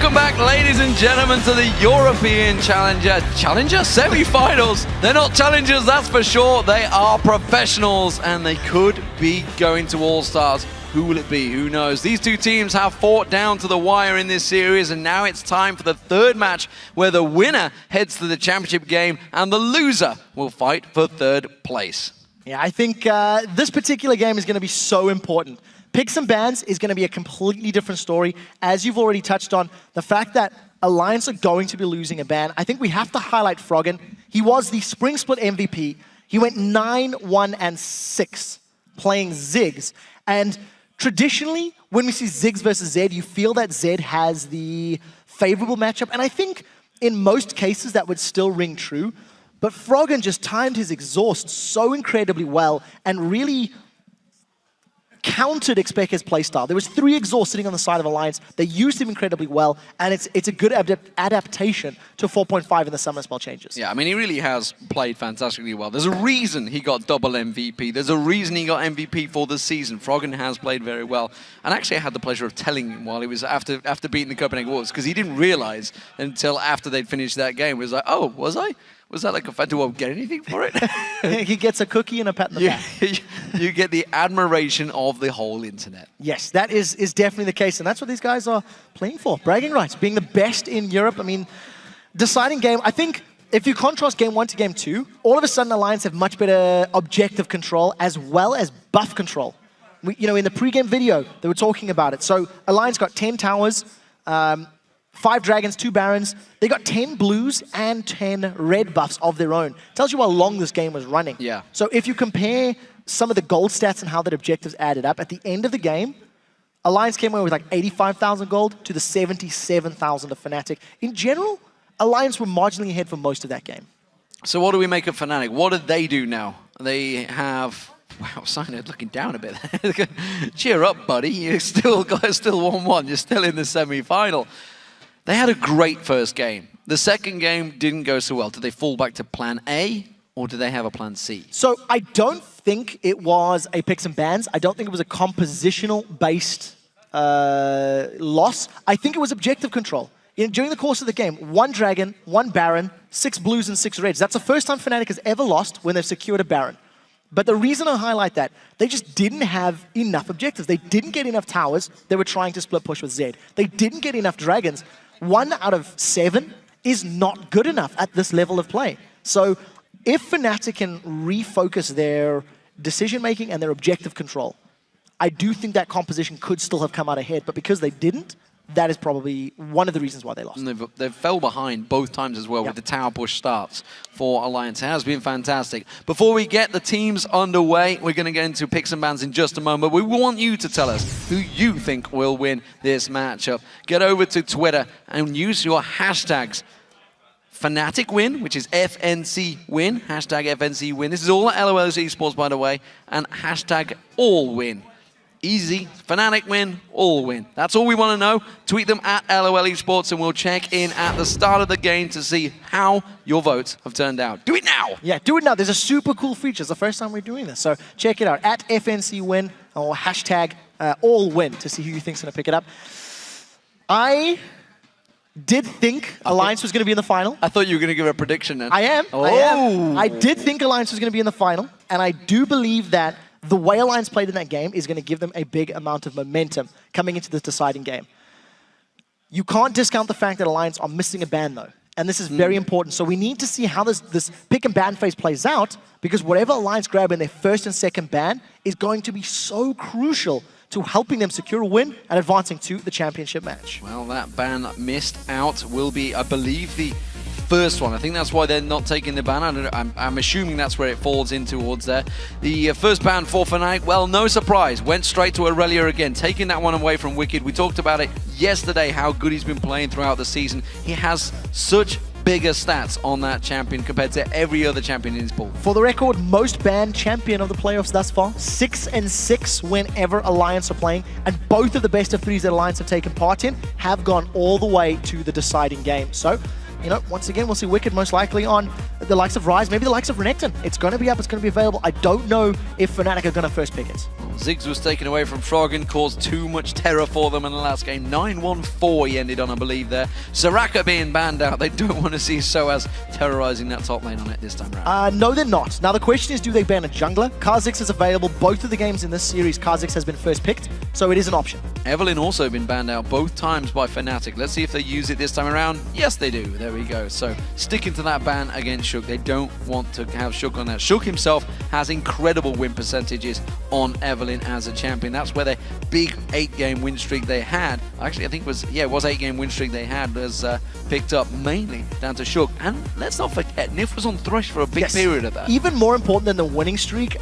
Welcome back, ladies and gentlemen, to the European Challenger Semi-Finals. They're not challengers, that's for sure. They are professionals, and they could be going to All-Stars. Who will it be? Who knows? These two teams have fought down to the wire in this series, and now it's time for the third match, where the winner heads to the championship game, and the loser will fight for third place. Yeah, I think this particular game is going to be so important. Picks and bans is going to be a completely different story. As you've already touched on, the fact that Alliance are going to be losing a ban, I think we have to highlight Froggen. He was the Spring Split MVP. He went 9-1-6 playing Ziggs. And traditionally, when we see Ziggs versus Zed, you feel that Zed has the favorable matchup. And I think in most cases that would still ring true. But Froggen just timed his exhaust so incredibly well and really countered xPeke's playstyle. There was 3 exhausts sitting on the side of Alliance. They used him incredibly well, and it's a good adaptation to 4.5 in the summer spell changes. Yeah, I mean, he really has played fantastically well. There's a reason he got double MVP. There's a reason he got MVP for this season. Froggen has played very well. And actually, I had the pleasure of telling him while he was after beating the Copenhagen Wolves, because he didn't realize until after they'd finished that game. He was like, oh, was I? Was that like a do I get anything for it? He gets a cookie and a pat in the back. You get the admiration of the whole internet. Yes, that is definitely the case, and that's what these guys are playing for. Bragging rights, being the best in Europe. I mean, deciding game, I think if you contrast game 1 to game 2, all of a sudden Alliance have much better objective control as well as buff control. In the pre-game video, they were talking about it. So Alliance got 10 towers, 5 dragons, 2 barons. They got 10 blues and 10 red buffs of their own. Tells you how long this game was running. Yeah. So if you compare some of the gold stats and how that objectives added up, at the end of the game, Alliance came away with like 85,000 gold to the 77,000 of Fnatic. In general, Alliance were marginally ahead for most of that game. So what do we make of Fnatic? What did they do now? They have... Wow, Cyanide looking down a bit. Cheer up, buddy. You're still 1-1. You're still in the semi-final. They had a great first game. The second game didn't go so well. Did they fall back to plan A, or did they have a plan C? So I don't think it was a picks and bans. I don't think it was a compositional-based loss. I think it was objective control. During the course of the game, 1 dragon, 1 baron, 6 blues and 6 reds. That's the first time Fnatic has ever lost when they've secured a baron. But the reason I highlight that, they just didn't have enough objectives. They didn't get enough towers. They were trying to split push with Zed. They didn't get enough dragons. 1 out of 7 is not good enough at this level of play. So if Fnatic can refocus their decision-making and their objective control, I do think that composition could still have come out ahead. But because they didn't, that is probably one of the reasons why they lost. They fell behind both times as well with the tower push starts for Alliance. It has been fantastic. Before we get the teams underway, we're going to get into picks and bans in just a moment. We want you to tell us who you think will win this matchup. Get over to Twitter and use your hashtags. Fnatic win, which is FNC win, hashtag FNC win. This is all at LOL's Esports, by the way, and hashtag all win. Easy. Fnatic win, all win. That's all we want to know. Tweet them at LOL Esports, and we'll check in at the start of the game to see how your votes have turned out. Do it now! Yeah, do it now. There's a super cool feature. It's the first time we're doing this. So check it out. At FNC win, or hashtag all win to see who you think's going to pick it up. I did think Alliance was going to be in the final. I thought you were going to give a prediction then. I am. Oh. I did think Alliance was going to be in the final, and I do believe that the way Alliance played in that game is going to give them a big amount of momentum coming into this deciding game. You can't discount the fact that Alliance are missing a ban, though. And this is very important. So we need to see how this pick and ban phase plays out, because whatever Alliance grab in their first and second ban is going to be so crucial to helping them secure a win and advancing to the championship match. Well, that ban missed out will be, I believe, the first one. I think that's why they're not taking the ban. I'm assuming that's where it falls in towards there. The first ban for Fnatic, well, no surprise. Went straight to Aurelia again, taking that one away from Wickd. We talked about it yesterday, how good he's been playing throughout the season. He has such bigger stats on that champion compared to every other champion in his pool. For the record, most banned champion of the playoffs thus far. 6-6 whenever Alliance are playing, and both of the best of threes that Alliance have taken part in have gone all the way to the deciding game. So, you know, once again, we'll see Wickd most likely on the likes of Ryze, maybe the likes of Renekton. It's going to be up, it's going to be available. I don't know if Fnatic are going to first pick it. Ziggs was taken away from Froggen, caused too much terror for them in the last game. 9-1-4 he ended on, I believe, there. Soraka being banned out. They don't want to see sOAZ terrorizing that top lane on it this time around. No, they're not. Now, the question is, do they ban a jungler? Kha'Zix is available. Both of the games in this series, Kha'Zix has been first picked, so it is an option. Evelynn also been banned out both times by Fnatic. Let's see if they use it this time around. Yes, they do. There we go. So, sticking to that ban against Shook. They don't want to have Shook on that. Shook himself has incredible win percentages on Evelynn as a champion. That's where the big 8-game win streak they had, actually I think it was 8-game win streak they had, was picked up mainly down to Shook. And let's not forget, Nif was on Thresh for a big period of that. Even more important than the winning streak,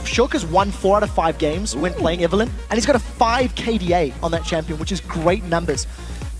Shook has won 4 out of 5 games when playing Evelynn, and he's got a 5 KDA on that champion, which is great numbers.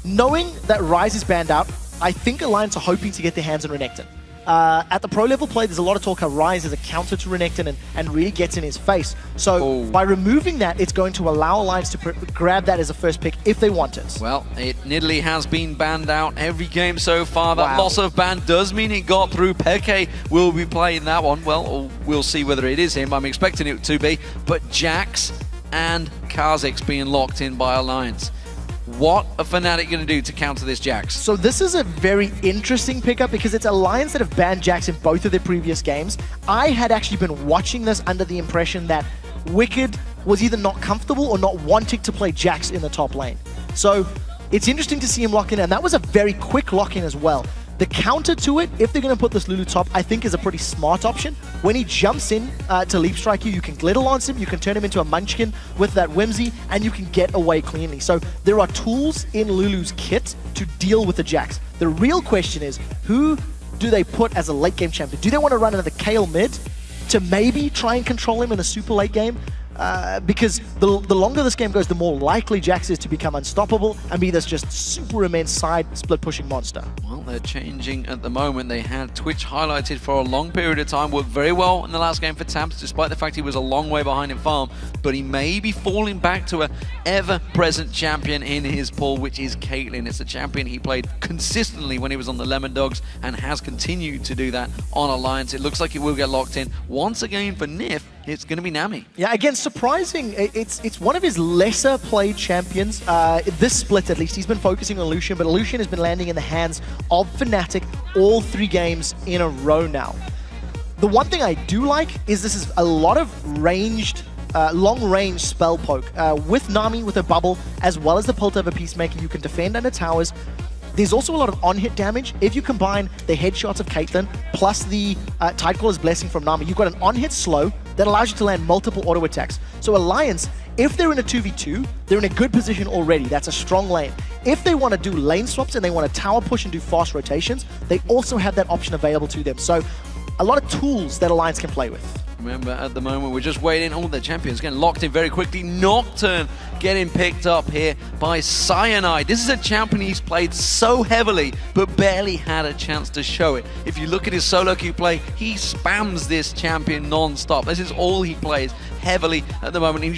Knowing that Ryze is banned out, I think Alliance are hoping to get their hands on Renekton. At the pro level play, there's a lot of talk how Ryze is a counter to Renekton and really gets in his face. So by removing that, it's going to allow Alliance to grab that as a first pick if they want it. Well, Nidalee has been banned out every game so far. That loss of ban does mean it got through. xPeke will be playing that one. Well, we'll see whether it is him. I'm expecting it to be. But Jax and Kha'Zix being locked in by Alliance. What are Fnatic going to do to counter this Jax? So this is a very interesting pickup because it's Alliance that have banned Jax in both of their previous games. I had actually been watching this under the impression that Wickd was either not comfortable or not wanting to play Jax in the top lane. So it's interesting to see him lock in, and that was a very quick lock-in as well. The counter to it, if they're going to put this Lulu top, I think is a pretty smart option. When he jumps in to leap strike you, you can glitter lance him, you can turn him into a munchkin with that whimsy, and you can get away cleanly. So there are tools in Lulu's kit to deal with the Jax. The real question is, who do they put as a late game champion? Do they want to run another Kayle mid to maybe try and control him in a super late game? Because the longer this game goes, the more likely Jax is to become unstoppable and be this just super immense side split pushing monster. Well, they're changing at the moment. They had Twitch highlighted for a long period of time, worked very well in the last game for Tabzz, despite the fact he was a long way behind in farm, but he may be falling back to a ever-present champion in his pool, which is Caitlyn. It's a champion he played consistently when he was on the Lemon Dogs and has continued to do that on Alliance. It looks like he will get locked in. Once again for Nif, it's going to be Nami. Yeah, again, surprising. It's one of his lesser played champions. This split, at least, he's been focusing on Lucian, but Lucian has been landing in the hands of Fnatic all 3 games in a row now. The one thing I do like is this is a lot of ranged, long-range spell poke. With Nami, with a bubble, as well as the Pult of a Peacemaker, you can defend under towers. There's also a lot of on-hit damage. If you combine the headshots of Caitlyn plus the Tidecaller's Blessing from Nami, you've got an on-hit slow that allows you to land multiple auto attacks. So Alliance, if they're in a 2v2, they're in a good position already. That's a strong lane. If they want to do lane swaps and they want to tower push and do fast rotations, they also have that option available to them. So a lot of tools that Alliance can play with. Remember, at the moment, we're just waiting. All the champions getting locked in very quickly. Nocturne getting picked up here by Cyanide. This is a champion he's played so heavily, but barely had a chance to show it. If you look at his solo queue play, he spams this champion non-stop. This is all he plays heavily at the moment. And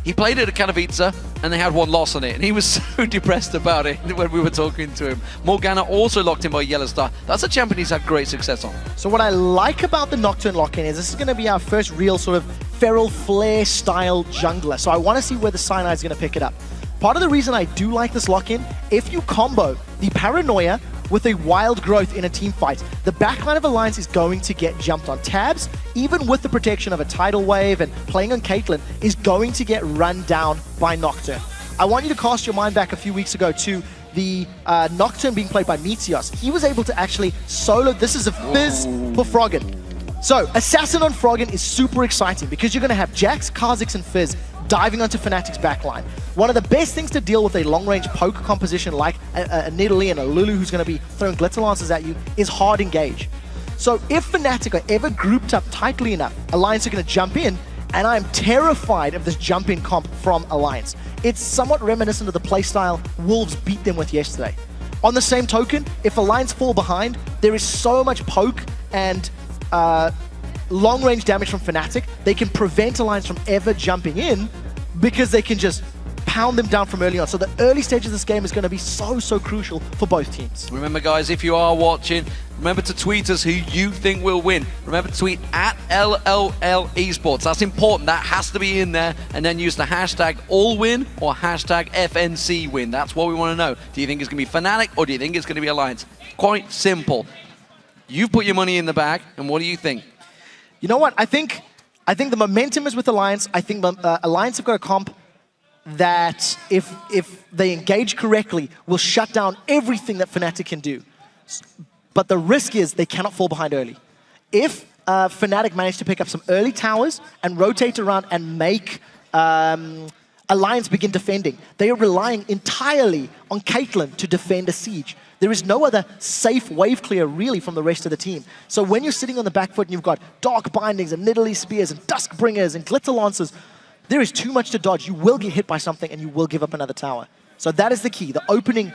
he played it at Katowice, and they had 1 loss on it, and he was so depressed about it when we were talking to him. Morgana also locked in by YellOwStaR. That's a champion he's had great success on. So what I like about the Nocturne lock-in is this is going to be our first real sort of Feral Flare style jungler. So I want to see where the Cyanide's going to pick it up. Part of the reason I do like this lock-in, if you combo the Paranoia with a Wild Growth in a team fight, the backline of Alliance is going to get jumped on. Tabzz, even with the protection of a Tidal Wave and playing on Caitlyn, is going to get run down by Nocturne. I want you to cast your mind back a few weeks ago to the Nocturne being played by Meteos. He was able to actually solo. This is a Fizz for Froggen. So, Assassin on Froggen is super exciting because you're going to have Jax, Kha'Zix, and Fizz diving onto Fnatic's backline. One of the best things to deal with a long-range poke composition like a Nidalee and a Lulu who's going to be throwing glitter lances at you is hard engage. So if Fnatic are ever grouped up tightly enough, Alliance are going to jump in, and I'm terrified of this jump-in comp from Alliance. It's somewhat reminiscent of the playstyle Wolves beat them with yesterday. On the same token, if Alliance fall behind, there is so much poke and long-range damage from Fnatic, they can prevent Alliance from ever jumping in because they can just pound them down from early on. So the early stages of this game is going to be so crucial for both teams. Remember, guys, if you are watching, remember to tweet us who you think will win. Remember to tweet at LLL Esports. That's important. That has to be in there. And then use the hashtag AllWin or hashtag FNCWin. That's what we want to know. Do you think it's going to be Fnatic or do you think it's going to be Alliance? Quite simple. You've put your money in the bag, and what do you think? You know what? I think the momentum is with Alliance. I think Alliance have got a comp that if they engage correctly will shut down everything that Fnatic can do. But the risk is they cannot fall behind early. If Fnatic manage to pick up some early towers and rotate around and make Alliance begin defending, they are relying entirely on Caitlyn to defend a siege. There is no other safe wave clear really from the rest of the team. So when you're sitting on the back foot and you've got Dark Bindings and Nidalee Spears and Dusk Bringers and Glitter Lancers, there is too much to dodge. You will get hit by something and you will give up another tower. So that is the key, the opening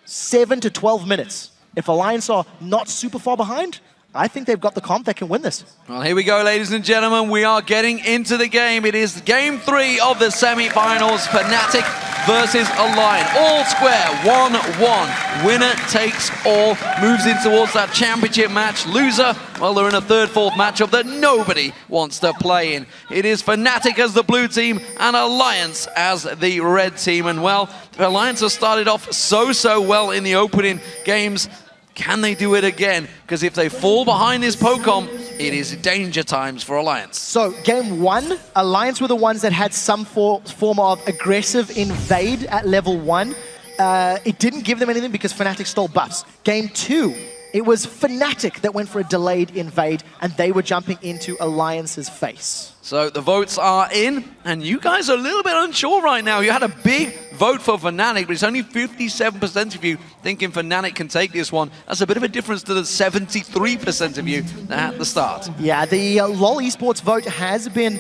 7 to 12 minutes. If Alliance are not super far behind, I think they've got the comp that can win this. Well, here we go, ladies and gentlemen. We are getting into the game. It is game 3 of the semi-finals. Fnatic versus Alliance. All square, 1-1. Winner takes all. Moves in towards that championship match. Loser, well, they're in a third, fourth matchup that nobody wants to play in. It is Fnatic as the blue team and Alliance as the red team. And, well, Alliance has started off so well in the opening games. Can they do it again? Because if they fall behind this Pocom, it is danger times for Alliance. So game 1, Alliance were the ones that had some form of aggressive invade at level 1. It didn't give them anything because Fnatic stole buffs. Game 2, it was Fnatic that went for a delayed invade and they were jumping into Alliance's face. So the votes are in, and you guys are a little bit unsure right now. You had a big vote for Fnatic, but it's only 57% of you thinking Fnatic can take this one. That's a bit of a difference to the 73% of you at the start. Yeah, the LoL Esports vote has been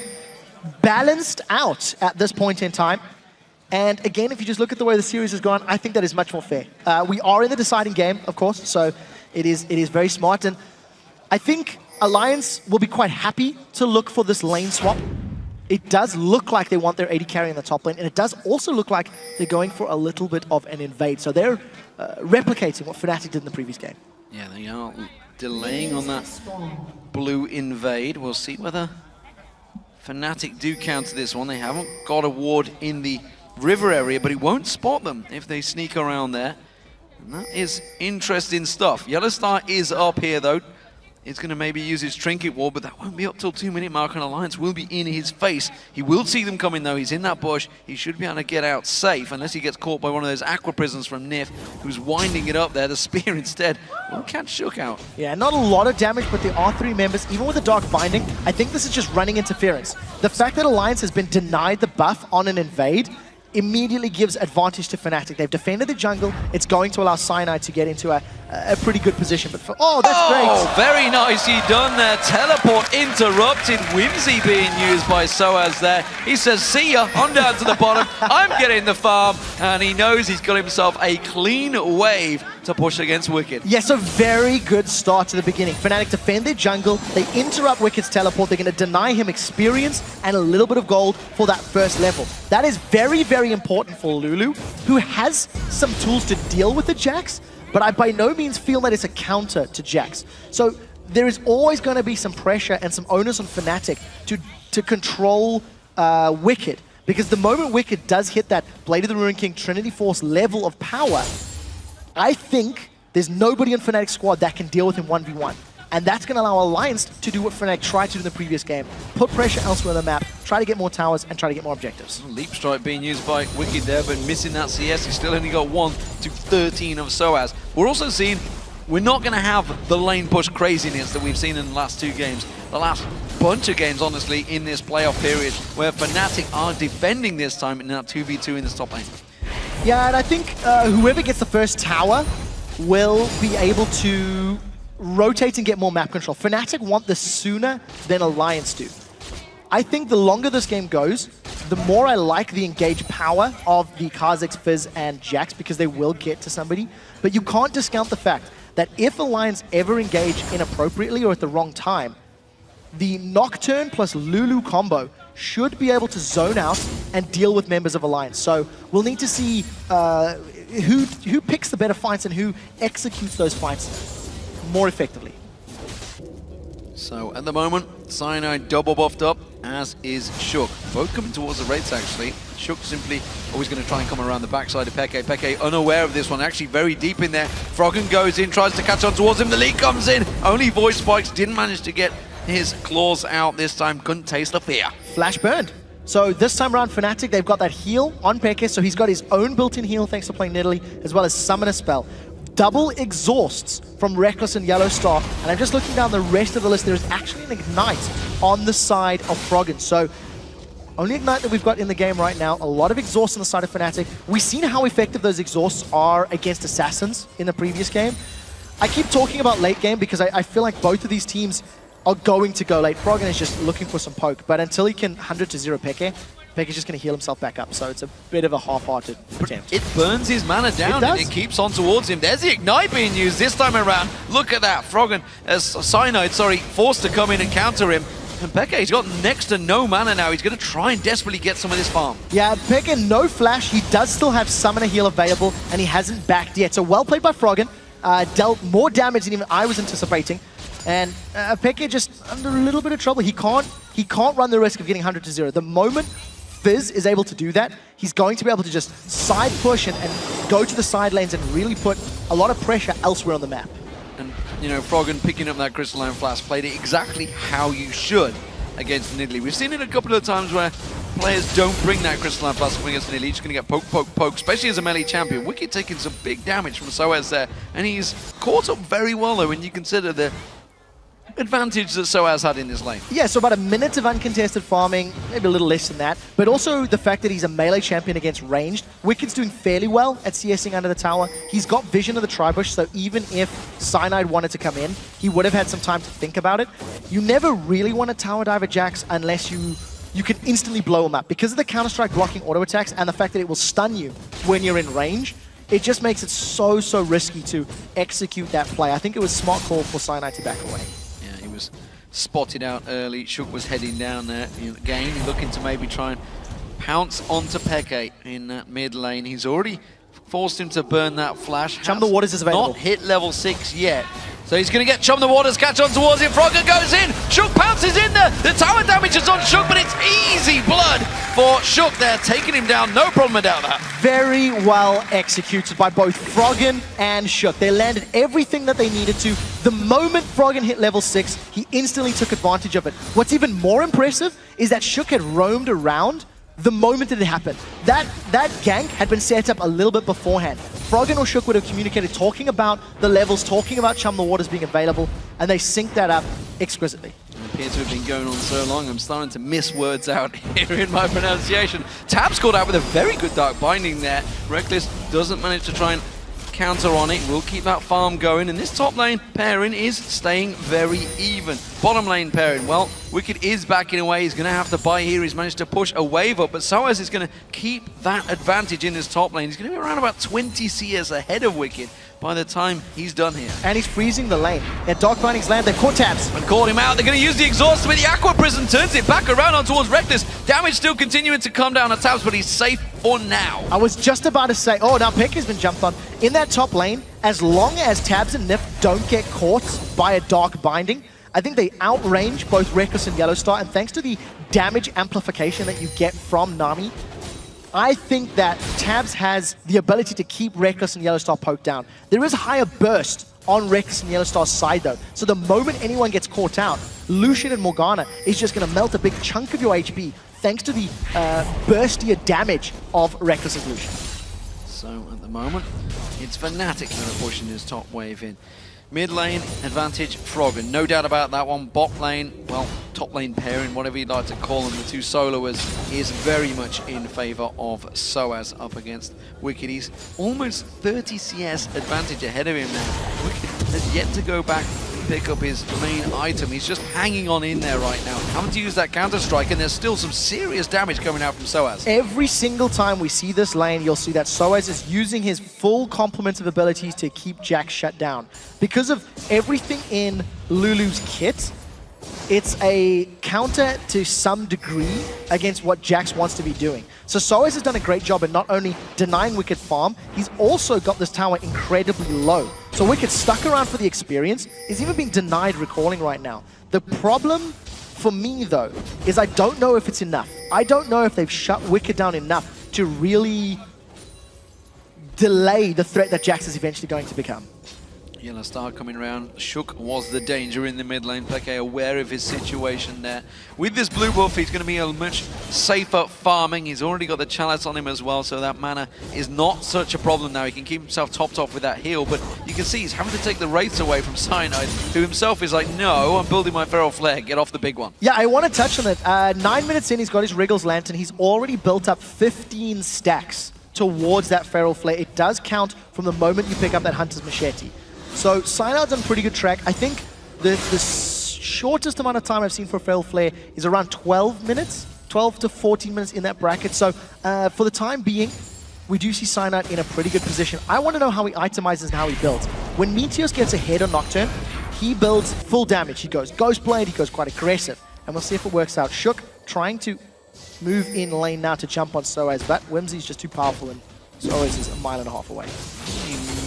balanced out at this point in time. And again, if you just look at the way the series has gone, I think that is much more fair. We are in the deciding game, of course, so it is very smart. And I think Alliance will be quite happy to look for this lane swap. It does look like they want their AD carry in the top lane, and it does also look like they're going for a little bit of an invade. So they're replicating what Fnatic did in the previous game. Yeah, they are delaying on that blue invade. We'll see whether Fnatic do counter this one. They haven't got a ward in the river area, but it won't spot them if they sneak around there. And that is interesting stuff. YellOwStaR is up here, though. He's going to maybe use his trinket ward, but that won't be up till 2-minute mark, and Alliance will be in his face. He will see them coming, though. He's in that bush. He should be able to get out safe, unless he gets caught by one of those aqua prisons from Nif, who's winding it up there. The spear instead will catch Shook out. Yeah, not a lot of damage, but there are 3 members. Even with the Dark Binding, I think this is just running interference. The fact that Alliance has been denied the buff on an invade immediately gives advantage to Fnatic. They've defended the jungle. It's going to allow Cyanide to get into a pretty good position. But oh, that's great. Oh, very nicely done there. Teleport interrupted. Whimsy being used by sOAZ there. He says, see ya, I'm down to the bottom. I'm getting the farm. And he knows he's got himself a clean wave to push against Wickd. Yes, a very good start to the beginning. Fnatic defend their jungle. They interrupt Wicked's teleport. They're going to deny him experience and a little bit of gold for that first level. That is very important for Lulu, who has some tools to deal with the Jax, but I by no means feel that it's a counter to Jax. So there is always going to be some pressure and some onus on Fnatic to control Wickd, because the moment Wickd does hit that Blade of the Ruined King Trinity Force level of power, I think there's nobody in Fnatic's squad that can deal with him 1v1. And that's going to allow Alliance to do what Fnatic tried to do in the previous game. Put pressure elsewhere on the map, try to get more towers, and try to get more objectives. Leap Strike being used by Wickd there, but missing that CS. He's still only got 1 to 13 of sOAZ. We're also seeing we're not going to have the lane push craziness that we've seen in the last 2 games. The last bunch of games, honestly, in this playoff period, where Fnatic are defending this time in that 2v2 in this top lane. Yeah, and I think whoever gets the first tower will be able to rotate and get more map control. Fnatic want this sooner than Alliance do. I think the longer this game goes, the more I like the engaged power of the Kha'Zix, Fizz, and Jax, because they will get to somebody. But you can't discount the fact that if Alliance ever engage inappropriately or at the wrong time, the Nocturne plus Lulu combo should be able to zone out and deal with members of Alliance. So we'll need to see who picks the better fights and who executes those fights more effectively. So at the moment, Cyanide double buffed up, as is Shook. Both coming towards the rates actually. Shook simply always going to try and come around the backside of xPeke. xPeke unaware of this one, actually very deep in there. Froggen goes in, tries to catch on towards him. The lead comes in. Only Voice Spikes didn't manage to get his claws out this time. Couldn't taste the fear. Flash burned. So this time around, Fnatic, they've got that heal on xPeke, so he's got his own built-in heal thanks to playing Nidalee, as well as Summon a Spell. Double exhausts from Rekkles and YellOwStaR, and I'm just looking down the rest of the list. There is actually an Ignite on the side of Froggen. So only Ignite that we've got in the game right now. A lot of exhausts on the side of Fnatic. We've seen how effective those exhausts are against Assassins in the previous game. I keep talking about late game because I feel like both of these teams are going to go late. Froggen is just looking for some poke, but until he can 100 to 0 xPeke, xPeke's just going to heal himself back up, so it's a bit of a half-hearted attempt. It burns his mana down and it keeps on towards him. There's the Ignite being used this time around. Look at that. Froggen, Cyanide, forced to come in and counter him. And xPeke, he's got next to no mana now. He's going to try and desperately get some of this farm. Yeah, xPeke, no flash. He does still have Summoner Heal available, and he hasn't backed yet. So well played by Froggen. Dealt more damage than even I was anticipating. And xPeke just under a little bit of trouble. He can't run the risk of getting 100 to 0. The moment Fizz is able to do that, he's going to be able to just side push and go to the side lanes and really put a lot of pressure elsewhere on the map. And, you know, Froggen picking up that Crystalline Flask played it exactly how you should against Nidalee. We've seen it a couple of times where players don't bring that Crystalline Flask against Nidalee. Just going to get poke, especially as a melee champion. Wickd taking some big damage from sOAZ there, and he's caught up very well, though, when you consider the advantage that sOAZ had in this lane. Yeah, so about a minute of uncontested farming, maybe a little less than that, but also the fact that he's a melee champion against ranged. Wickd's doing fairly well at CSing under the tower. He's got vision of the Tribush, so even if Cyanide wanted to come in, he would have had some time to think about it. You never really want to tower dive a Jax unless you can instantly blow him up. Because of the Counter-Strike blocking auto attacks and the fact that it will stun you when you're in range, it just makes it so risky to execute that play. I think it was a smart call for Cyanide to back away. Was spotted out early. Shook was heading down there again, looking to maybe try and pounce onto xPeke in that mid lane. He's already forced him to burn that flash. Chum the Waters is available. Not hit level 6 yet. So he's going to get Chum the Waters, catch on towards him. Froggen goes in. Shook pounces in there. The tower damage is on Shook, but it's easy blood for Shook there, taking him down. No problem about that. Very well executed by both Froggen and Shook. They landed everything that they needed to. The moment Froggen hit level 6, he instantly took advantage of it. What's even more impressive is that Shook had roamed around the moment that it happened. That gank had been set up a little bit beforehand. Froggen or Shook would have communicated, talking about the levels, talking about Chum the Waters being available, and they synced that up exquisitely. It appears to have been going on so long, I'm starting to miss words out here in my pronunciation. Tabzz caught out with a very good Dark Binding there. Rekkles doesn't manage to try and counter on it. We'll keep that farm going, and this top lane pairing is staying very even. Bottom lane pairing, well, Wickd is backing away. He's going to have to buy here. He's managed to push a wave up, but sOAZ is going to keep that advantage in his top lane. He's going to be around about 20 CS ahead of Wickd by the time he's done here. And he's freezing the lane. At Dark Binding's land, they've caught Tabzz. And caught him out. They're going to use the exhaust with the Aqua Prison, turns it back around on towards Rekkles. Damage still continuing to come down on Tabzz, but he's safe for now. I was just about to say, oh, now xPeke has been jumped on. In that top lane, as long as Tabzz and Nif don't get caught by a Dark Binding, I think they outrange both Rekkles and YellOwStaR, and thanks to the damage amplification that you get from Nami, I think that Tabzz has the ability to keep Rekkles and YellOwStaR poked down. There is a higher burst on Rekkles and YellOwStar's side though, so the moment anyone gets caught out, Lucian and Morgana is just going to melt a big chunk of your HP thanks to the burstier damage of Rekkles' Lucian. So at the moment, it's Fnatic that are pushing his top wave in. Mid lane advantage, Froggen, no doubt about that one. Bot lane, well, top lane pairing, whatever you'd like to call them, the two soloers, is very much in favor of sOAZ up against Wickd. He's almost 30 CS advantage ahead of him now. Wickd has yet to go back and pick up his main item. He's just hanging on in there right now, having to use that counter-strike, and there's still some serious damage coming out from sOAZ. Every single time we see this lane, you'll see that sOAZ is using his full complement of abilities to keep Jax shut down. Because of everything in Lulu's kit, it's a counter to some degree against what Jax wants to be doing. So sOAZ has done a great job in not only denying Wickd farm, he's also got this tower incredibly low. So Wickd stuck around for the experience, is even being denied recalling right now. The problem for me though, is I don't know if it's enough. I don't know if they've shut Wickd down enough to really delay the threat that Jax is eventually going to become. YellOwStaR coming around. Shook was the danger in the mid lane. xPeke aware of his situation there. With this blue buff, he's going to be a much safer farming. He's already got the chalice on him as well, so that mana is not such a problem now. He can keep himself topped off with that heal, but you can see he's having to take the wraiths away from Cyanide, who himself is like, no, I'm building my feral flare. Get off the big one. Yeah, I want to touch on it. 9 minutes in, he's got his Rekkles Lantern. He's already built up 15 stacks towards that feral flare. It does count from the moment you pick up that Hunter's Machete. So Cyanide's on pretty good track. I think the shortest amount of time I've seen for a feral flare is around 12 minutes, 12 to 14 minutes in that bracket. So for the time being, we do see Cyanide in a pretty good position. I want to know how he itemizes and how he builds. When Meteos gets ahead on Nocturne, he builds full damage. He goes Ghostblade, he goes quite aggressive. And we'll see if it works out. Shook trying to move in lane now to jump on sOAZ, but Whimsy's just too powerful and sOAZ is a mile and a half away.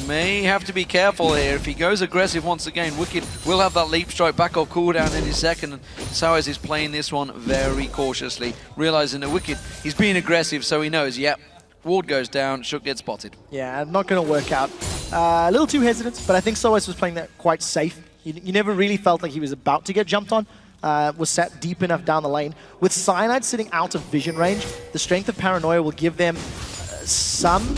May have to be careful here. If he goes aggressive once again, Wickd will have that leap strike back off cooldown in his second. And sOAZ is playing this one very cautiously, realizing that Wickd, he's being aggressive, so he knows, yep, ward goes down, Shook gets spotted. Yeah, not going to work out. A little too hesitant, but I think sOAZ was playing that quite safe. You never really felt like he was about to get jumped on. Was sat deep enough down the lane. With Cyanide sitting out of vision range, the strength of Paranoia will give them some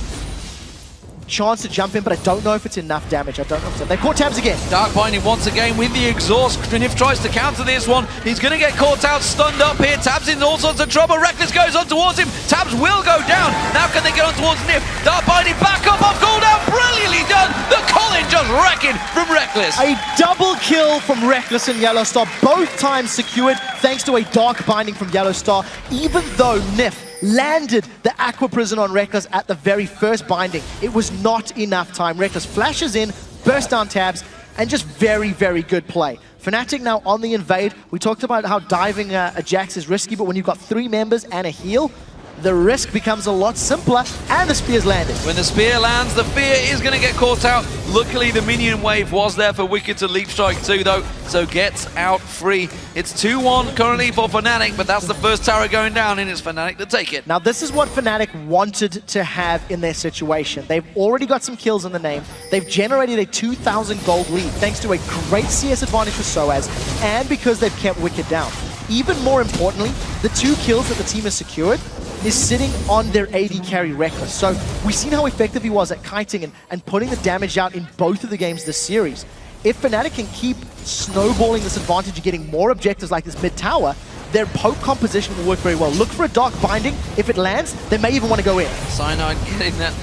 chance to jump in, but I don't know if it's enough damage. I don't know if it's enough. They caught Tabzz again. Dark Binding once again with the exhaust. Nif tries to counter this one. He's going to get caught out, stunned up here. Tabzz in all sorts of trouble. Rekkles goes on towards him. Tabzz will go down. Now can they get on towards Nif? Dark Binding back up off cooldown. Brilliantly done. The Colin just wrecking from Rekkles. A double kill from Rekkles and YellOwStaR. Both times secured thanks to a Dark Binding from YellOwStaR. Even though Nif landed the Aqua Prison on Rekkles at the very first binding, it was not enough time. Rekkles flashes in, bursts down Tabzz, and just very, very good play. Fnatic now on the invade. We talked about how diving a Jax is risky, but when you've got 3 members and a heal, the risk becomes a lot simpler, and the spear's landed. When the spear lands, the fear is going to get caught out. Luckily, the minion wave was there for Wickd to leap strike too, though, so gets out free. It's 2-1 currently for Fnatic, but that's the first tower going down, and it's Fnatic to take it. Now, this is what Fnatic wanted to have in their situation. They've already got some kills in the name. They've generated a 2,000 gold lead, thanks to a great CS advantage for sOAZ, and because they've kept Wickd down. Even more importantly, the 2 kills that the team has secured is sitting on their AD carry Rekkles. So we've seen how effective he was at kiting and putting the damage out in both of the games this series. If Fnatic can keep snowballing this advantage and getting more objectives like this mid-tower, their poke composition will work very well. Look for a Dark Binding. If it lands, they may even want to go in. Cyanide getting that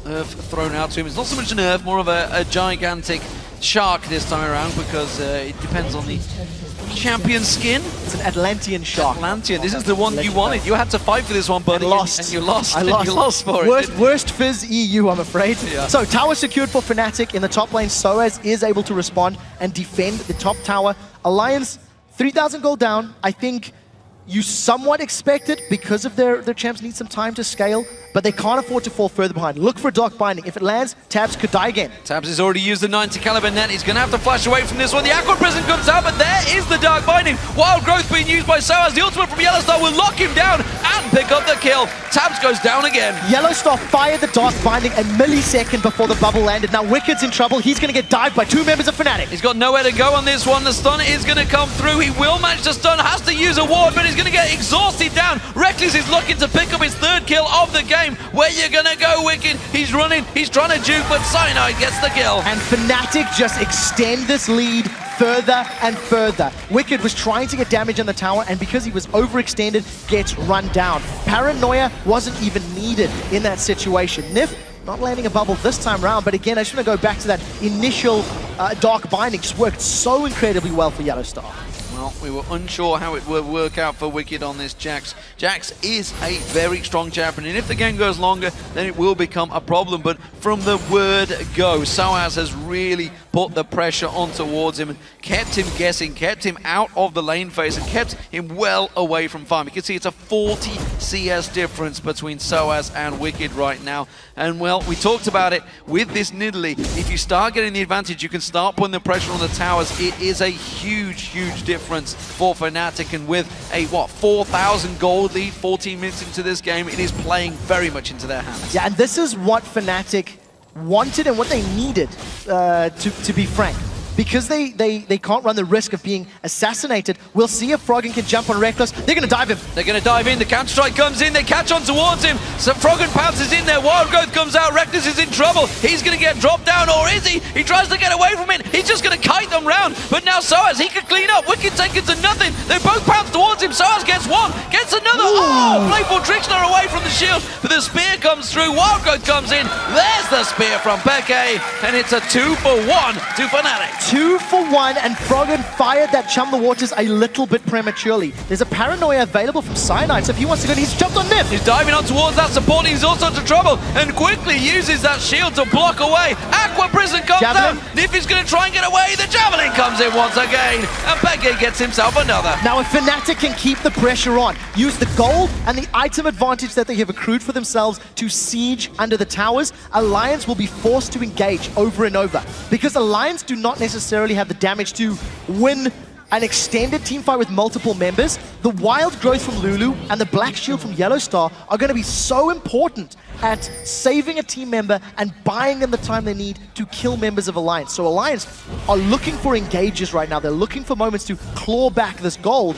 earth thrown out to him. It's not so much an earth, more of a gigantic shark this time around, because it depends on the champion skin. It's an Atlantean shark. Atlantean. This is the one you wanted. You had to fight for this one, buddy. And lost. And you lost. I lost. You lost for it. Worst Fizz EU, I'm afraid. Yeah. So tower secured for Fnatic in the top lane. sOAZ is able to respond and defend the top tower. Alliance, 3,000 gold down. I think you somewhat expect it because of their champs need some time to scale, but they can't afford to fall further behind. Look for a Dark Binding. If it lands, Tabzz could die again. Tabzz has already used the 90 caliber net. He's going to have to flash away from this one. The Aqua Prison comes out, but there is the Dark Binding. Wild Growth being used by sOAZ. The ultimate from YellOwStaR will lock him down and pick up the kill. Tabzz goes down again. YellOwStaR fired the Dark Binding a millisecond before the bubble landed. Now Wicked's in trouble. He's going to get dived by 2 members of Fnatic. He's got nowhere to go on this one. The stun is going to come through. He will manage to stun, has to use a ward, but he's going to get exhausted down. Rekkles is looking to pick up his 3rd kill of the game. Where you going to go, Wickd? He's running, he's trying to juke, but Cyanide gets the kill. And Fnatic just extend this lead further and further. Wickd was trying to get damage on the tower, and because he was overextended, gets run down. Paranoia wasn't even needed in that situation. Nif not landing a bubble this time around, but again, I just want to go back to that initial Dark Binding. Just worked so incredibly well for YellOwStaR. Well, we were unsure how it would work out for Wickd on this Jax. Jax is a very strong champion, and if the game goes longer, then it will become a problem. But from the word go, sOAZ has really put the pressure on towards him and kept him guessing, kept him out of the lane phase and kept him well away from farm. You can see it's a 40 CS difference between sOAZ and Wickd right now. And well, we talked about it with this Nidalee. If you start getting the advantage, you can start putting the pressure on the towers. It is a huge, huge difference for Fnatic. And with a, 4,000 gold lead, 14 minutes into this game, it is playing very much into their hands. Yeah, and this is what Fnatic wanted and what they needed, to be frank. Because they can't run the risk of being assassinated, we'll see if Froggen can jump on Rekkles. They're going to dive him. They're going to dive in. The counter-strike comes in. They catch on towards him. So Froggen pounces in there. Wild Growth comes out. Rekkles is in trouble. He's going to get dropped down, or is he? He tries to get away from it. He's just going to kite them round. But now sOAZ, he can clean up. Wickd taken to nothing. They both pounce towards him. sOAZ gets one, gets another. Ooh. Oh, Playful Trickster away from the shield. But the spear comes through. Wild Growth comes in. There's the spear from xPeke. And it's a 2-for-1 to Fnatic. 2-for-1. And Froggen fired that Chum the Waters a little bit prematurely. There's a Paranoia available from Cyanide, so if he wants to go, he's jumped on Nif. He's diving on towards that support. He's also into trouble and quickly uses that shield to block away. Aqua Prison comes Javelin. out. Nif is going to try and get away. The Javelin comes in once again. And xPeke gets himself another. Now, if Fnatic can keep the pressure on, use the gold and the item advantage that they have accrued for themselves to siege under the towers, Alliance will be forced to engage over and over. Because Alliance do not necessarily have the damage to win an extended teamfight with multiple members. The Wild Growth from Lulu and the Black Shield from YellOwStaR are going to be so important at saving a team member and buying them the time they need to kill members of Alliance. So Alliance are looking for engages right now. They're looking for moments to claw back this gold.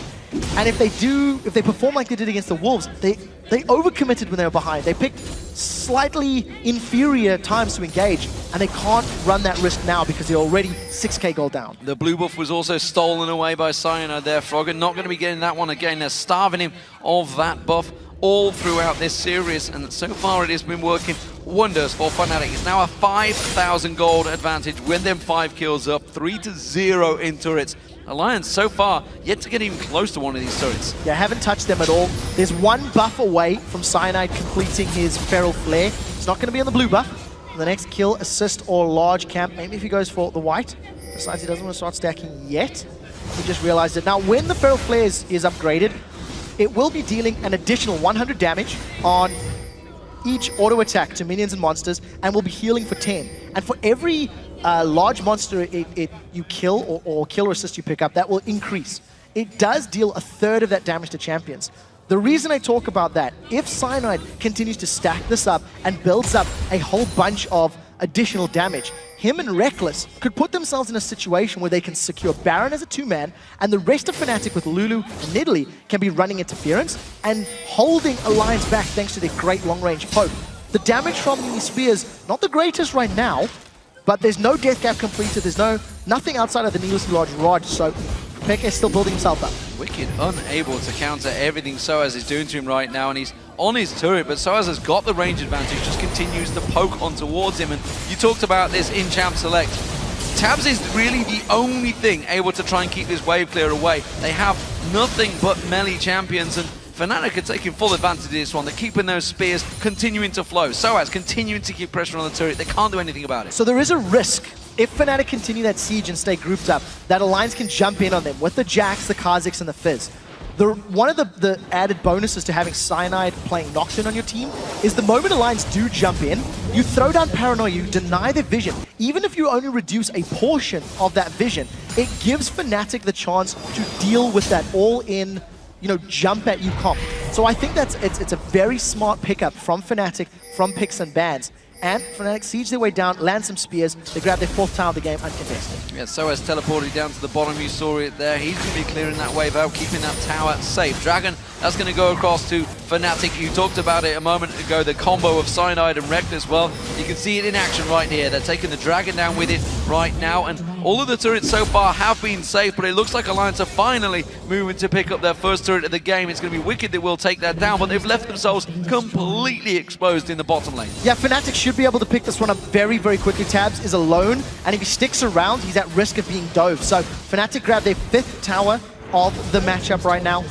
And if they perform like they did against the Wolves, they overcommitted when they were behind. They picked slightly inferior times to engage, and they can't run that risk now because they're already 6k gold down. The blue buff was also stolen away by Cyanide there. Froggen not going to be getting that one again. They're starving him of that buff all throughout this series, and so far it has been working wonders for Fnatic. It's now a 5,000 gold advantage with them 5 kills up, 3-0 in turrets. Alliance so far yet to get even close to one of these turrets. Yeah, haven't touched them at all. There's one buff away from Cyanide completing his Feral Flare. It's not going to be on the blue buff. The next kill, assist, or large camp. Maybe if he goes for the white. Besides, he doesn't want to start stacking yet. He just realized it. Now, when the Feral Flare is upgraded, it will be dealing an additional 100 damage on each auto attack to minions and monsters, and will be healing for 10. And for every large monster you kill or kill or assist you pick up, that will increase. It does deal a third of that damage to champions. The reason I talk about that, if Cyanide continues to stack this up and builds up a whole bunch of additional damage, him and Rekkles could put themselves in a situation where they can secure Baron as a 2-man, and the rest of Fnatic with Lulu and Nidalee can be running interference and holding Alliance back thanks to their great long-range poke. The damage from these spears, not the greatest right now, but there's no death gap completed, there's nothing outside of the needlessly large rod, so xPeke is still building himself up. Wickd unable to counter everything sOAZ is doing to him right now, and he's on his turret, but sOAZ has got the range advantage, just continues to poke on towards him. And you talked about this in Champ Select. Tabzz is really the only thing able to try and keep this wave clear away. They have nothing but melee champions, and Fnatic are taking full advantage of this one. They're keeping those spears continuing to flow. sOAZ continuing to keep pressure on the turret. They can't do anything about it. So there is a risk, if Fnatic continue that siege and stay grouped up, that Alliance can jump in on them with the Jax, the Kha'Zix, and the Fizz. One of the added bonuses to having Cyanide playing Nocturne on your team is the moment Alliance do jump in, you throw down Paranoia, you deny their vision. Even if you only reduce a portion of that vision, it gives Fnatic the chance to deal with that all-in, jump at you comp. So I think it's a very smart pickup from Fnatic, from picks and bans. And Fnatic siege their way down, land some spears, they grab their 4th tower of the game uncontested. Yeah, sOAZ teleported down to the bottom, you saw it there. He's going to be clearing that wave out, keeping that tower safe. Dragon, that's going to go across to Fnatic. You talked about it a moment ago, the combo of Cyanide and Rekkles. Well, you can see it in action right here. They're taking the Dragon down with it right now, and all of the turrets so far have been safe, but it looks like Alliance are finally moving to pick up their first turret of the game. It's going to be Wickd that will take that down, but they've left themselves completely exposed in the bottom lane. Yeah, Fnatic should be able to pick this one up very, very quickly. Tabzz is alone, and if he sticks around, he's at risk of being dove. So Fnatic grab their 5th tower of the matchup right now.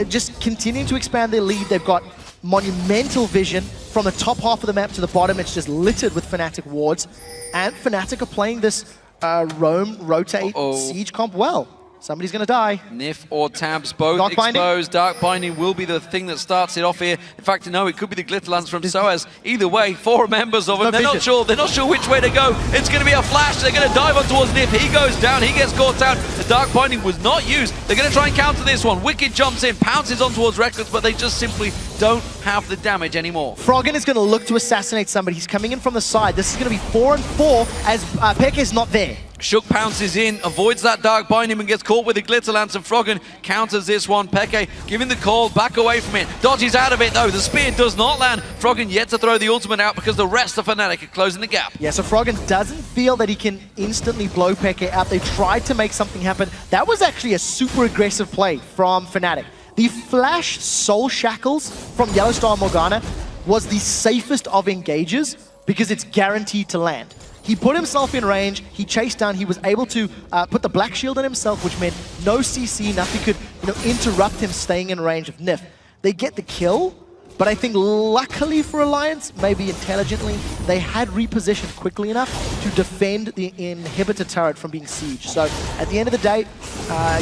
Just continuing to expand their lead. They've got monumental vision from the top half of the map to the bottom. It's just littered with Fnatic wards. And Fnatic are playing this roam, rotate, siege comp well. Somebody's going to die. Nif or Tabzz, both Dark exposed. Binding? Dark Binding will be the thing that starts it off here. In fact, no, it could be the Glitterlance from sOAZ. Either way, 4 members of them. They're not sure. They're not sure which way to go. It's going to be a flash. They're going to dive on towards Nif. He goes down. He gets caught out. The Dark Binding was not used. They're going to try and counter this one. Wickd jumps in, pounces on towards Rekkles, but they just simply don't have the damage anymore. Froggen is going to look to assassinate somebody. He's coming in from the side. This is going to be 4 and 4 as xPeke is not there. Shook pounces in, avoids that Dark Binding and gets caught with the Glitterlance, and Froggen counters this one. xPeke giving the call, back away from it. Dodges out of it though, the spear does not land. Froggen yet to throw the ultimate out because the rest of Fnatic are closing the gap. Yeah, so Froggen doesn't feel that he can instantly blow xPeke out. They tried to make something happen. That was actually a super aggressive play from Fnatic. The flash Soul Shackles from YellOwStaR Morgana was the safest of engages because it's guaranteed to land. He put himself in range, he chased down, he was able to put the black shield on himself, which meant no CC, nothing could interrupt him staying in range of Nif. They get the kill, but I think luckily for Alliance, maybe intelligently, they had repositioned quickly enough to defend the inhibitor turret from being sieged. So at the end of the day,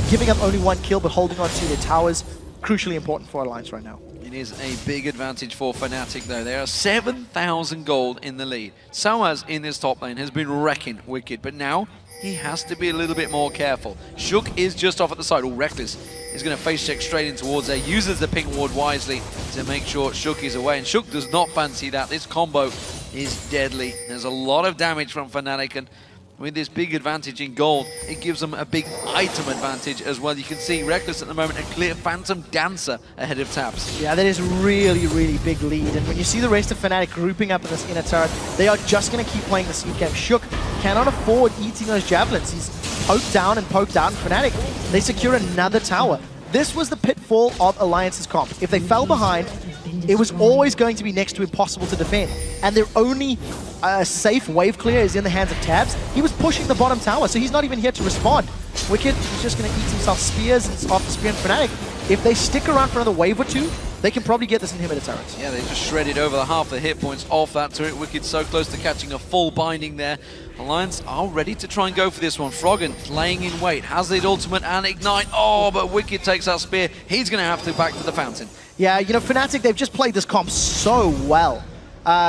giving up only 1 kill but holding on to their towers, crucially important for Alliance right now. It is a big advantage for Fnatic though. They are 7,000 gold in the lead. sOAZ in this top lane has been wrecking Wickd, but now he has to be a little bit more careful. Shook is just off at the side. Rekkles is going to face check straight in towards there, uses the ping ward wisely to make sure Shook is away, and Shook does not fancy that. This combo is deadly. There's a lot of damage from Fnatic, and with this big advantage in gold, it gives them a big item advantage as well. You can see Rekkles at the moment a clear Phantom Dancer ahead of Tabzz. Yeah, that is really, really big lead. And when you see the rest of Fnatic grouping up in this inner turret, they are just going to keep playing the seed game. Shook cannot afford eating those javelins. He's poked down and Fnatic, they secure another tower. This was the pitfall of Alliance's comp. If they fell behind, it was always going to be next to impossible to defend. And their only safe wave clear is in the hands of Tabzz. He was pushing the bottom tower, so he's not even here to respond. Wickd is just going to eat himself spears and after spear and Fnatic. If they stick around for another wave or 2, they can probably get this inhibitor turret. Yeah, they just shredded over the half the hit points off that turret. Wicked so close to catching a full binding there. Alliance are ready to try and go for this one. Froggen laying in wait, has the ultimate and ignite. Oh, but Wicked takes that spear. He's going to have to back to the fountain. Yeah, Fnatic, they've just played this comp so well.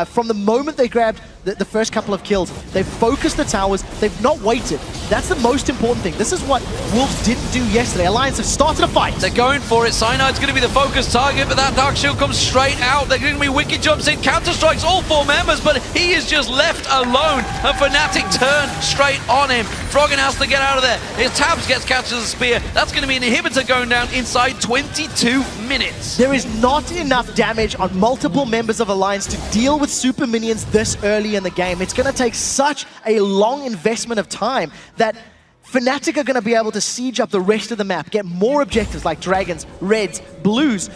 From the moment they grabbed the first couple of kills, they've focused the towers, they've not waited. That's the most important thing. This is what Wolves didn't do yesterday. Alliance have started a fight. They're going for it. Cyanide's going to be the focus target, but that Dark Shield comes straight out. They're going to be Wicked jumps in, counter-strikes all 4 members, but he is just left alone. And Fnatic turn straight on him. Froggen has to get out of there. His Tabzz catches a spear. That's going to be an inhibitor going down inside 22 minutes. There is not enough damage on multiple members of Alliance to deal with super minions this early in the game. It's going to take such a long investment of time that Fnatic are going to be able to siege up the rest of the map, get more objectives like dragons, reds, blues.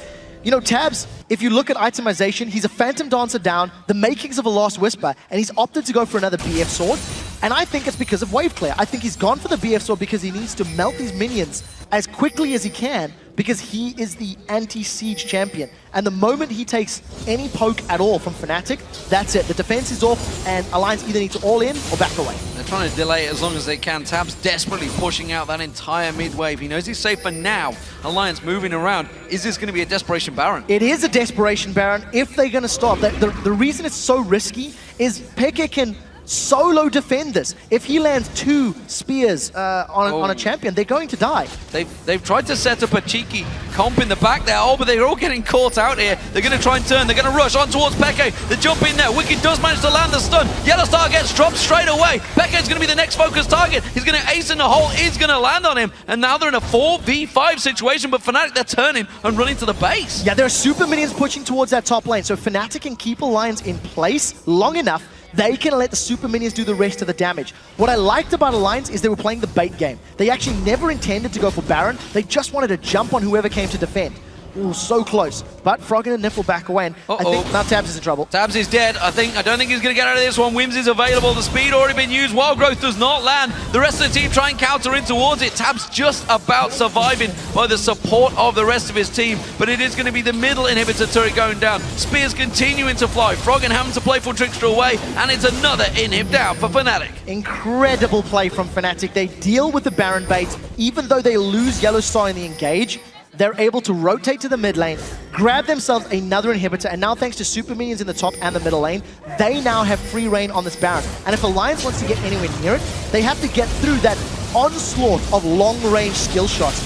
Tabzz, if you look at itemization, he's a Phantom Dancer down, the makings of a Last Whisper, and he's opted to go for another BF Sword. And I think it's because of wave clear. I think he's gone for the BF Sword because he needs to melt these minions as quickly as he can because he is the anti-siege champion. And the moment he takes any poke at all from Fnatic, that's it. The defense is off, and Alliance either need to all in or back away. They're trying to delay it as long as they can. Tabzz desperately pushing out that entire mid-wave. He knows he's safe for now. Alliance moving around. Is this going to be a Desperation Baron? It is a Desperation Baron if they're going to stop. The reason it's so risky is xPeke can solo defend this. If he lands 2 spears on a champion, they're going to die. They've tried to set up a cheeky comp in the back there. Oh, but they're all getting caught out here. They're going to try and turn. They're going to rush on towards xPeke. They jump in there. Wickd does manage to land the stun. YellOwStaR gets dropped straight away. xPeke's going to be the next focus target. He's going to ace in the hole. He's going to land on him. And now they're in a 4v5 situation, but Fnatic, they're turning and running to the base. Yeah, there are super minions pushing towards that top lane. So Fnatic can keep Alliance in place long enough. They can let the super minions do the rest of the damage. What I liked about Alliance is they were playing the bait game. They actually never intended to go for Baron. They just wanted to jump on whoever came to defend. Ooh, so close. But Froggen and Nifl back away, and I think now Tabzz is in trouble. Tabzz is dead. I don't think he's going to get out of this one. Wims is available. The speed already been used. Wild Growth does not land. The rest of the team try and counter in towards it. Tabzz just about surviving by the support of the rest of his team. But it is going to be the middle inhibitor turret going down. Spears continuing to fly. Froggen having to play for Trickster away. And it's another inhib down for Fnatic. Incredible play from Fnatic. They deal with the Baron bait. Even though they lose YellOwStaR in the engage, they're able to rotate to the mid lane, grab themselves another inhibitor, and now thanks to super minions in the top and the middle lane, they now have free reign on this Baron. And if Alliance wants to get anywhere near it, they have to get through that onslaught of long-range skill shots.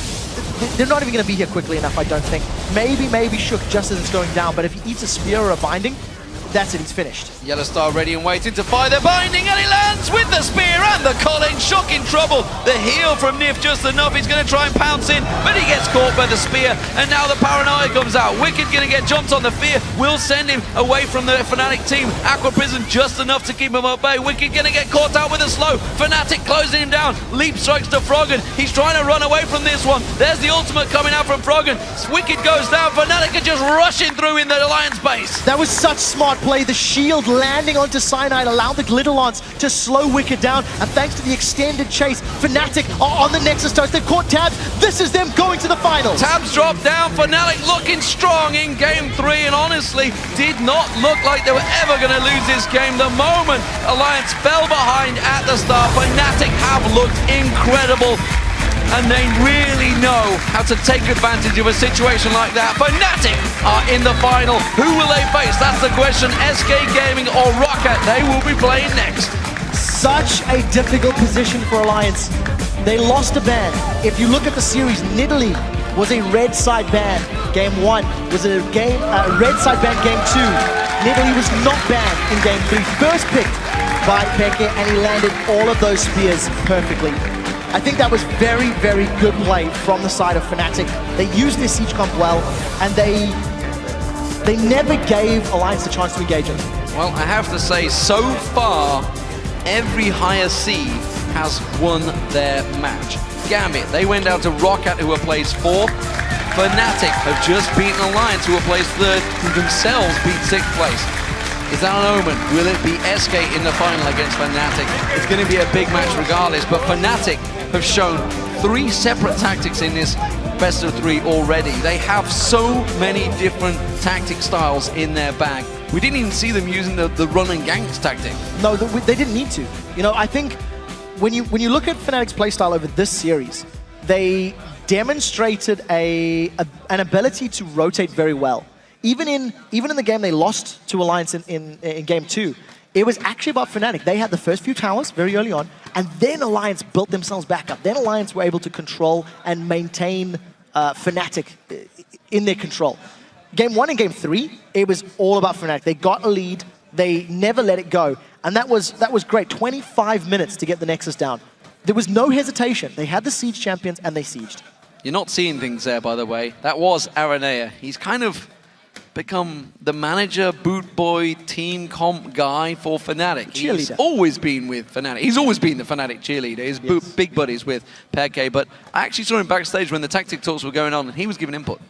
They're not even going to be here quickly enough, I don't think. Maybe Shook just as it's going down, but if he eats a spear or a binding, that's it, he's finished. YellOwStaR ready and waiting to fire the binding, and he lands with the spear and the Colin. Shook in trouble. The heal from Nif just enough. He's going to try and pounce in, but he gets caught by the spear, and now the paranoia comes out. Wickd going to get jumped on the fear. Will send him away from the Fnatic team. Aqua Prison just enough to keep him at bay. Wickd going to get caught out with a slow. Fnatic closing him down. Leap strikes to Froggen. He's trying to run away from this one. There's the ultimate coming out from Froggen. Wickd goes down. Fnatic are just rushing through in the Alliance base. That was such smart play. The shield landing onto Cyanide allowed the Glitterlance to slow Wickd down, and thanks to the extended chase, Fnatic are on the Nexus toast. They've caught Tabzz. This is them going to the finals. Tabzz dropped down. Fnatic looking strong in game 3, and honestly did not look like they were ever going to lose this game. The moment Alliance fell behind at the start, Fnatic have looked incredible. And they really know how to take advantage of a situation like that. Fnatic are in the final. Who will they face? That's the question. SK Gaming or Rocket, they will be playing next. Such a difficult position for Alliance. They lost a ban. If you look at the series, Nidalee was a red side ban. Game 1 was a red side ban game 2. Nidalee was not banned in game 3. First picked by xPeke, and he landed all of those spears perfectly. I think that was very, very good play from the side of Fnatic. They used their siege comp well, and they never gave Alliance a chance to engage them. Well, I have to say, so far, every higher seed has won their match. Gambit, they went down to Rocket, who were placed 4th. Fnatic have just beaten Alliance, who were placed 3rd, who themselves beat 6th place. Is that an omen? Will it be SK in the final against Fnatic? It's going to be a big match regardless, but Fnatic have shown 3 separate tactics in this best of 3 already. They have so many different tactic styles in their bag. We didn't even see them using the run and ganks tactic. No, they didn't need to. You know, I think when you look at Fnatic's playstyle over this series, they demonstrated an ability to rotate very well. Even in the game they lost to Alliance in game 2, it was actually about Fnatic. They had the first few towers very early on, and then Alliance built themselves back up. Then Alliance were able to control and maintain Fnatic in their control. Game 1 and game 3, it was all about Fnatic. They got a lead, they never let it go, and that was great. 25 minutes to get the Nexus down. There was no hesitation. They had the Siege champions, and they sieged. You're not seeing things there, by the way. That was Aranea. He's kind of become the manager, boot boy, team comp guy for Fnatic. He's always been with Fnatic. He's always been the Fnatic cheerleader. He's big buddies with xPeke, but I actually saw him backstage when the tactic talks were going on, and he was giving input.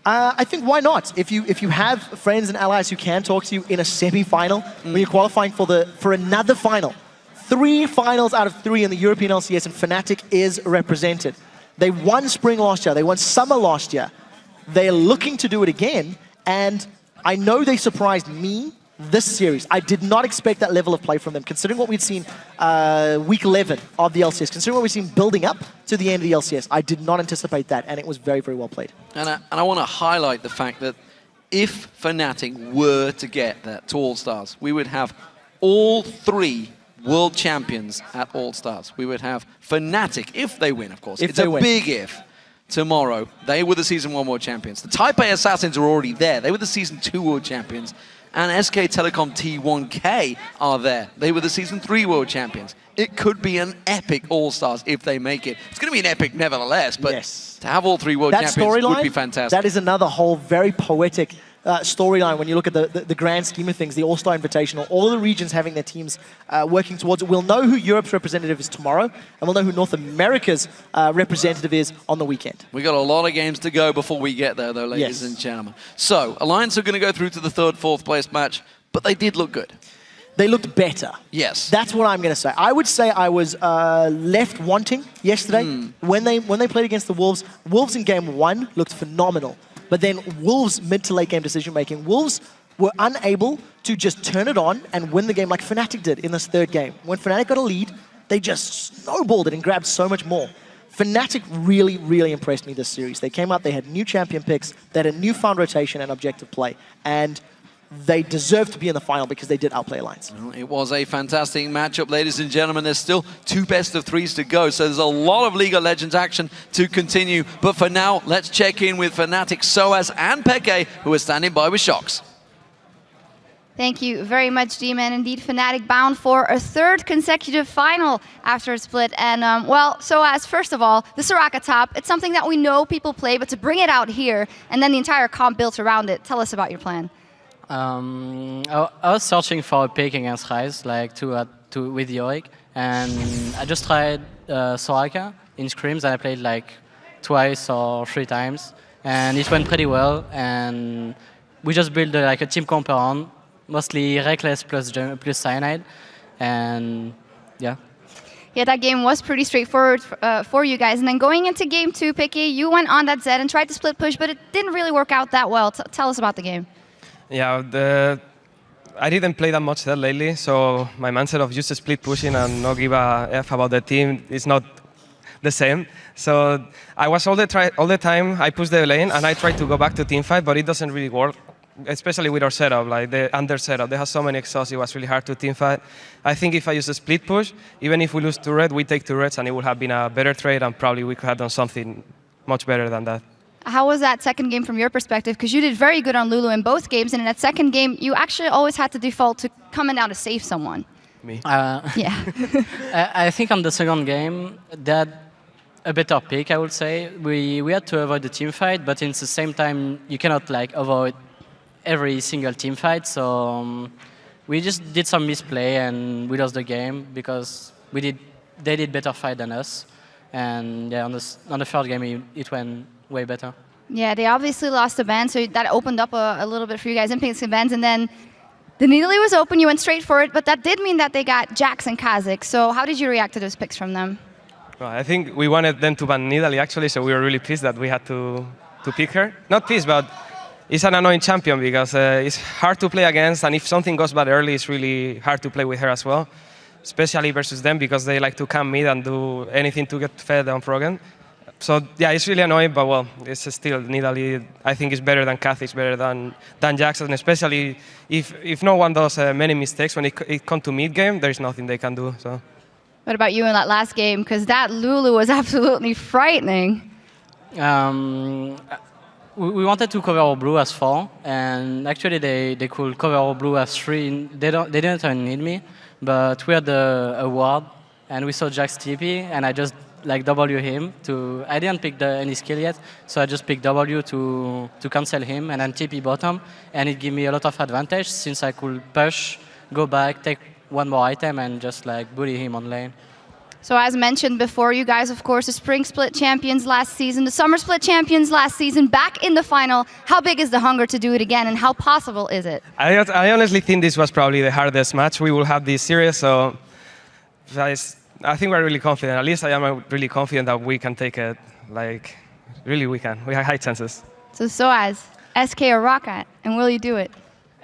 I think why not? If you have friends and allies who can talk to you in a semi-final, when you're qualifying for another final. 3 finals out of 3 in the European LCS, and Fnatic is represented. They won spring last year. They won summer last year. They're looking to do it again. And I know they surprised me this series. I did not expect that level of play from them, considering what we'd seen week 11 of the LCS, considering what we've seen building up to the end of the LCS. I did not anticipate that, and it was very, very well played. And I want to highlight the fact that if Fnatic were to get that to All-Stars, we would have all 3 world champions at All-Stars. We would have Fnatic, if they win, of course. It's a big if. Tomorrow, they were the Season 1 World Champions. The Taipei Assassins are already there. They were the Season 2 World Champions. And SK Telecom T1K are there. They were the Season 3 World Champions. It could be an epic All-Stars if they make it. It's going to be an epic nevertheless, but to have all 3 World Champions would be fantastic. That is another whole very poetic storyline when you look at the grand scheme of things, the All-Star Invitational, all the regions having their teams working towards it. We'll know who Europe's representative is tomorrow, and we'll know who North America's representative is on the weekend. We got a lot of games to go before we get there, though, ladies and gentlemen. So, Alliance are going to go through to the third, fourth place match, but they did look good. They looked better. Yes. That's what I'm going to say. I would say I was left wanting yesterday when they played against the Wolves. Wolves in game 1 looked phenomenal. But then Wolves' mid to late game decision making, Wolves were unable to just turn it on and win the game like Fnatic did in this third game. When Fnatic got a lead, they just snowballed it and grabbed so much more. Fnatic really, really impressed me this series. They came out, they had new champion picks, they had a newfound rotation and objective play. And they deserve to be in the final because they did outplay Alliance. Well, it was a fantastic matchup, ladies and gentlemen. There's still 2 best-of-3s to go, so there's a lot of League of Legends action to continue. But for now, let's check in with Fnatic, sOAZ, and Peke, who are standing by with Shox. Thank you very much, D-Man. Indeed, Fnatic bound for a 3rd consecutive final after a split. And, well, sOAZ, first of all, the Soraka top, it's something that we know people play, but to bring it out here, and then the entire comp built around it, tell us about your plan. I was searching for a pick against Rise, like with Erik, and I just tried Soraka in scrims, and I played like twice or 3 times, and it went pretty well. And we just built like a team comp around, mostly Rekkles plus Cyanide, and yeah. Yeah, that game was pretty straightforward for you guys. And then going into game 2, Peke, you went on that Zed and tried to split push, but it didn't really work out that well. Tell us about the game. Yeah, I didn't play that much that lately, so my mindset of just split pushing and not give a F about the team is not the same. So I was all the time, I pushed the lane and I tried to go back to teamfight, but it doesn't really work, especially with our setup, like the under setup. They have so many exhausts, it was really hard to teamfight. I think if I use a split push, even if we lose turret, we take turrets and it would have been a better trade and probably we could have done something much better than that. How was that second game from your perspective? Because you did very good on Lulu in both games, and in that second game, you actually always had to default to coming down to save someone. Me? Yeah. I think on the second game, that a better pick, I would say. We had to avoid the team fight, but in the same time, you cannot like avoid every single team fight. So we just did some misplay and we lost the game because they did better fight than us. And yeah, on the third game, it went way better. Yeah, they obviously lost the ban, so that opened up a little bit for you guys in picks and bans. And then the Nidalee was open, you went straight for it, but that did mean that they got Jax and Kha'Zix. So how did you react to those picks from them? Well, I think we wanted them to ban Nidalee actually, so we were really pissed that we had to pick her. Not pissed, but it's an annoying champion because it's hard to play against, and if something goes bad early, it's really hard to play with her as well, especially versus them because they like to camp mid and do anything to get fed on Froggen. So yeah, it's really annoying, but well, it's still Nidalee. I think it's better than Kha'Zix, better than Jackson, especially if no one does many mistakes when it comes to mid game. There's nothing they can do. So. What about you in that last game? Because that Lulu was absolutely frightening. We wanted to cover our blue as 4, and actually they could cover our blue as 3. They didn't even need me, but we had a ward, and we saw Jax TP, and I just like W him to. I didn't pick any skill yet, so I just picked W to cancel him, and then TP bottom, and it gave me a lot of advantage since I could push, go back, take one more item, and just like bully him on lane. So as mentioned before, you guys, of course, the Spring Split champions last season, the Summer Split champions last season, back in the final. How big is the hunger to do it again, and how possible is it? I honestly think this was probably the hardest match we will have this series, so I think we're really confident. At least I am really confident that we can take it. Like, really we can. We have high chances. So sOAZ, SK or Rocket, and will you do it?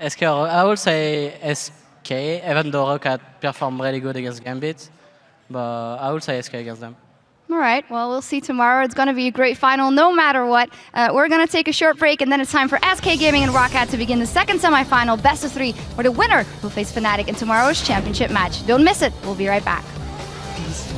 SK, I would say SK, even though Rocket performed really good against Gambit. But I would say SK against them. All right, well, we'll see tomorrow. It's going to be a great final no matter what. We're going to take a short break, and then it's time for SK Gaming and Rocket to begin the second semifinal, best of 3, where the winner will face Fnatic in tomorrow's championship match. Don't miss it. We'll be right back. Peace.